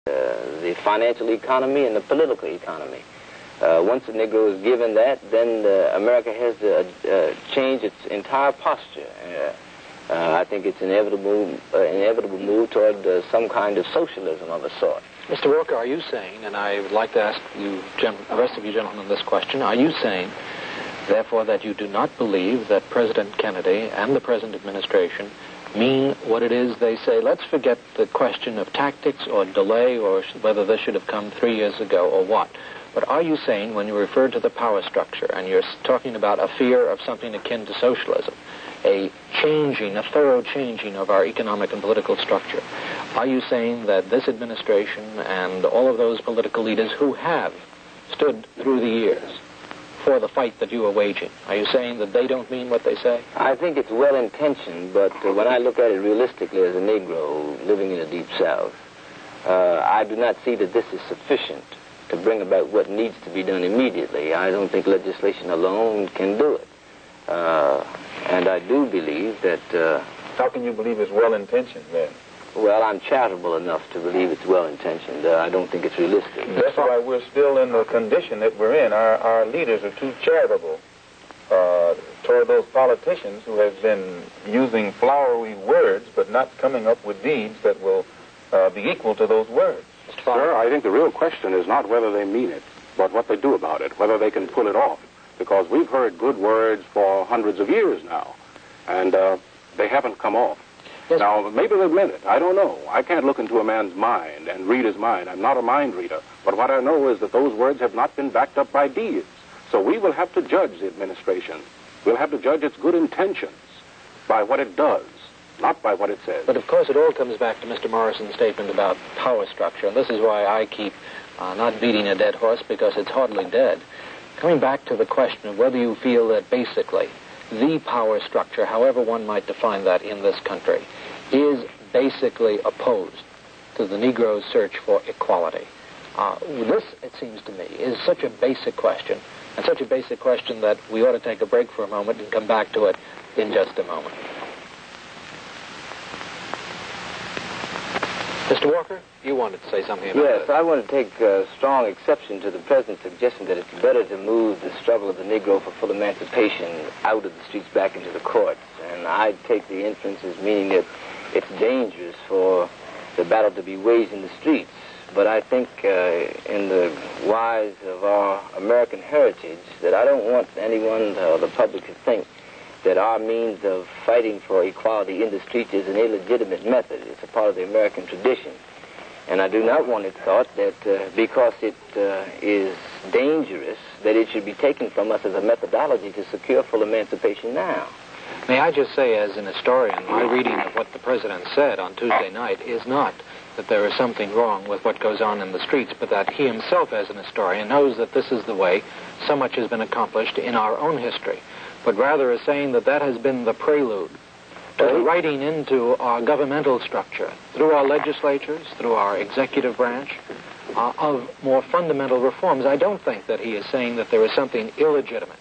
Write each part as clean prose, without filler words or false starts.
the financial economy and the political economy. Once the Negro is given that, then America has to change its entire posture. I think it's inevitable move toward some kind of socialism of a sort. Mr. Walker, are you saying, and I would like to ask you, the rest of you gentlemen, this question, are you saying, therefore, that you do not believe that President Kennedy and the present administration mean what it is they say? Let's forget the question of tactics or delay or whether this should have come 3 years ago or what. But are you saying, when you refer to the power structure and you're talking about a fear of something akin to socialism, a thorough changing of our economic and political structure, are you saying that this administration and all of those political leaders who have stood through the years for the fight that you are waging, are you saying that they don't mean what they say? I think it's well-intentioned, but when I look at it realistically as a Negro living in the Deep South, I do not see that this is sufficient to bring about what needs to be done immediately. I don't think legislation alone can do it. And I do believe that... How can you believe it's well-intentioned, then? Well, I'm charitable enough to believe it's well-intentioned. I don't think it's realistic. That's why we're still in the condition that we're in. Our leaders are too charitable toward those politicians who have been using flowery words but not coming up with deeds that will be equal to those words. Sir, I think the real question is not whether they mean it, but what they do about it, whether they can pull it off. Because we've heard good words for hundreds of years now, and they haven't come off. Yes. Now, maybe they've meant it. I don't know. I can't look into a man's mind and read his mind. I'm not a mind reader. But what I know is that those words have not been backed up by deeds. So we will have to judge the administration. We'll have to judge its good intentions by what it does, not by what it says. But of course it all comes back to Mr. Morrison's statement about power structure, and this is why I keep not beating a dead horse, because it's hardly dead. Coming back to the question of whether you feel that basically the power structure, however one might define that in this country, is basically opposed to the Negro's search for equality. This, it seems to me, is such a basic question, and such a basic question that we ought to take a break for a moment and come back to it in just a moment. Mr. Walker, you wanted to say something about Yes, this. I want to take strong exception to the President's suggestion that it's better to move the struggle of the Negro for full emancipation out of the streets back into the courts. And I take the inference as meaning that it's dangerous for the battle to be waged in the streets. But I think in the wise of our American heritage that I don't want anyone or the public to think that our means of fighting for equality in the streets is an illegitimate method. It's a part of the American tradition. And I do not want it thought that because it is dangerous, that it should be taken from us as a methodology to secure full emancipation now. May I just say, as an historian, my reading of what the President said on Tuesday night is not that there is something wrong with what goes on in the streets, but that he himself, as an historian, knows that this is the way so much has been accomplished in our own history, but rather is saying that that has been the prelude to the writing into our governmental structure, through our legislatures, through our executive branch, of more fundamental reforms. I don't think that he is saying that there is something illegitimate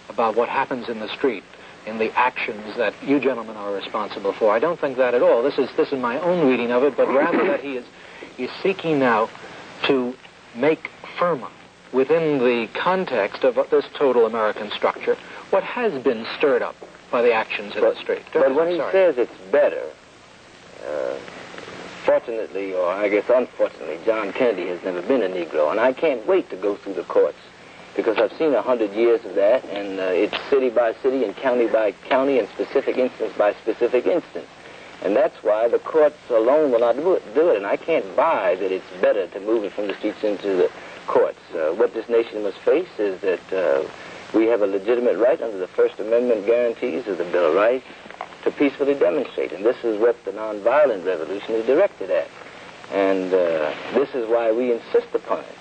about what happens in the street, in the actions that you gentlemen are responsible for. I don't think that at all. This is my own reading of it, but rather that he is seeking now to make firmer within the context of this total American structure what has been stirred up by the actions in the street. But when he says it's better, fortunately, or I guess unfortunately, John Kennedy has never been a Negro, and I can't wait to go through the courts, because I've seen 100 years of that, and it's city by city and county by county and specific instance by specific instance. And that's why the courts alone will not do it, and I can't buy that it's better to move it from the streets into the courts. What this nation must face is that we have a legitimate right under the First Amendment guarantees of the Bill of Rights to peacefully demonstrate, and this is what the nonviolent revolution is directed at. And this is why we insist upon it.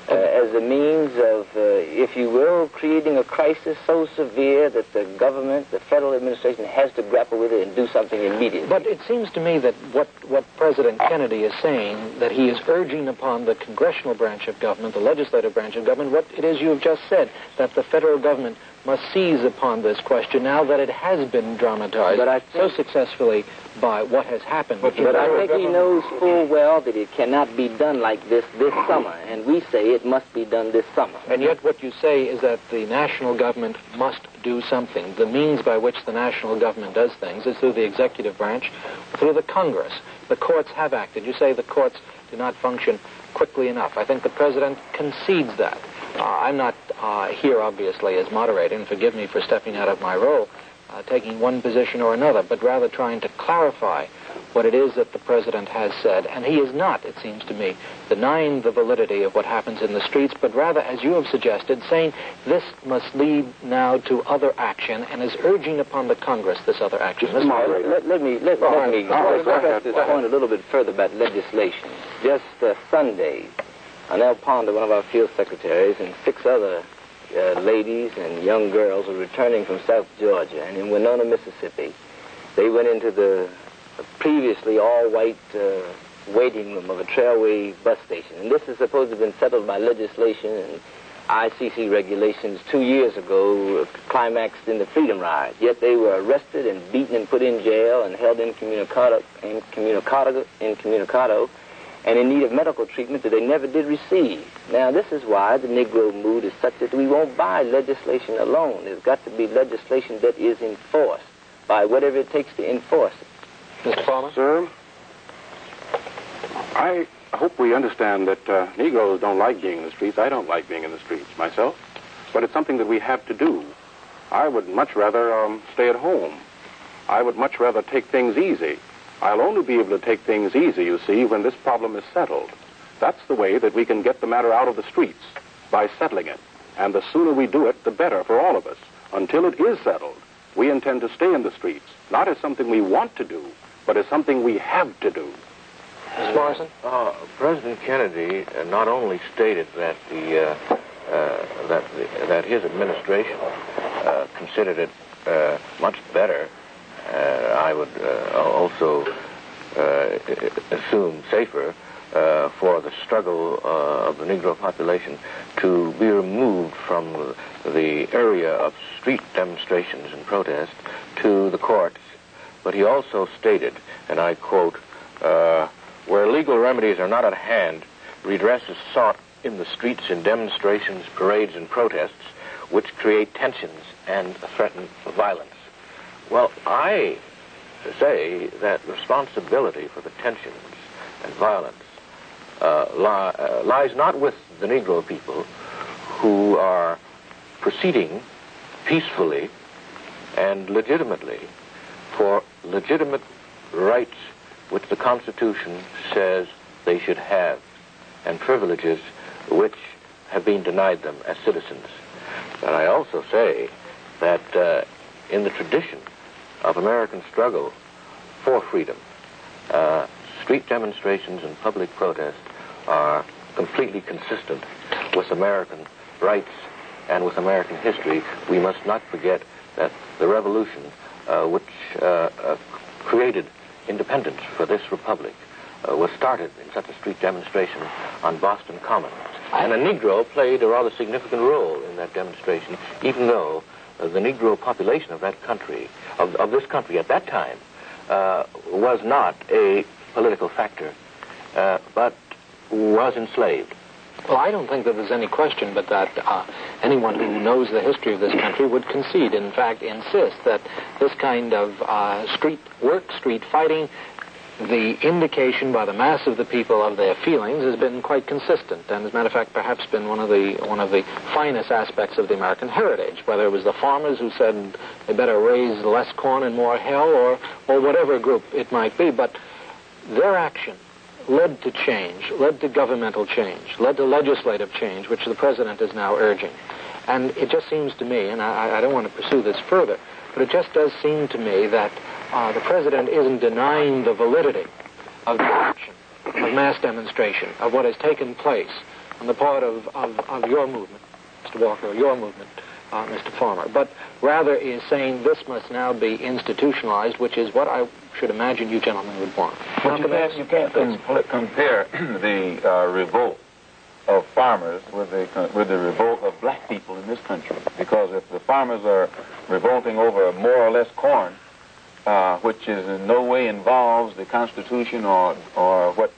As a means of, if you will, creating a crisis so severe that the government, the federal administration, has to grapple with it and do something immediately. But it seems to me that what President Kennedy is saying, that he is urging upon the congressional branch of government, the legislative branch of government, what it is you have just said, that the federal government must seize upon this question now that it has been dramatized so successfully by what has happened. But I think he knows full well that it cannot be done like this summer, and we say it must be done this summer. And yet what you say is that the national government must do something. The means by which the national government does things is through the executive branch, through the Congress. The courts have acted. You say the courts do not function quickly enough. I think the president concedes that. I'm not here, obviously, as moderator, and forgive me for stepping out of my role, taking one position or another, but rather trying to clarify what it is that the president has said. And he is not, it seems to me, denying the validity of what happens in the streets, but rather, as you have suggested, saying this must lead now to other action, and is urging upon the Congress this other action. Let me press this point a little bit further about legislation. Just Sunday, Nell Ponder, one of our field secretaries, and 6 other ladies and young girls were returning from South Georgia, and in Winona, Mississippi, they went into the previously all-white waiting room of a Trailway bus station. And this is supposed to have been settled by legislation and ICC regulations 2 years ago, climaxed in the Freedom Ride. Yet they were arrested and beaten and put in jail and held incommunicado and in need of medical treatment that they never did receive. Now, this is why the Negro mood is such that we won't buy legislation alone. There's got to be legislation that is enforced by whatever it takes to enforce it. Mr. Farmer? Sir, I hope we understand that Negroes don't like being in the streets. I don't like being in the streets myself, but it's something that we have to do. I would much rather stay at home. I would much rather take things easy. I'll only be able to take things easy, you see, when this problem is settled. That's the way that we can get the matter out of the streets, by settling it. And the sooner we do it, the better for all of us. Until it is settled, we intend to stay in the streets, not as something we want to do, but as something we have to do. Mr. Morrison? President Kennedy not only stated that that his administration considered it much better, I would also assume safer, for the struggle of the Negro population to be removed from the area of street demonstrations and protest to the courts. But he also stated, and I quote, where legal remedies are not at hand, redress is sought in the streets in demonstrations, parades, and protests, which create tensions and threaten violence. Well, I say that responsibility for the tensions and violence lies not with the Negro people, who are proceeding peacefully and legitimately for legitimate rights which the Constitution says they should have, and privileges which have been denied them as citizens. But I also say that in the tradition of American struggle for freedom, street demonstrations and public protest are completely consistent with American rights and with American history. We must not forget that the revolution which created independence for this republic was started in such a street demonstration on Boston Common. And a Negro played a rather significant role in that demonstration, even though the Negro population of that country, of this country at that time, was not a political factor, but was enslaved. Well, I don't think that there's any question but that anyone who knows the history of this country would concede, in fact, insist that this kind of street work, street fighting, the indication by the mass of the people of their feelings has been quite consistent, and as a matter of fact, perhaps been one of the finest aspects of the American heritage, whether it was the farmers who said they better raise less corn and more hell, or whatever group it might be. But their action led to change, led to governmental change, led to legislative change, which the president is now urging. And it just seems to me, and I don't want to pursue this further, but it just does seem to me that the president isn't denying the validity of the action, of mass demonstration, of what has taken place on the part of your movement, Mr. Walker, your movement, Mr. Farmer, but rather is saying this must now be institutionalized, which is what I should imagine you gentlemen would want. But you can't compare the revolt of farmers with the revolt of black people in this country. Because if the farmers are revolting over more or less corn, which is in no way involves the Constitution or what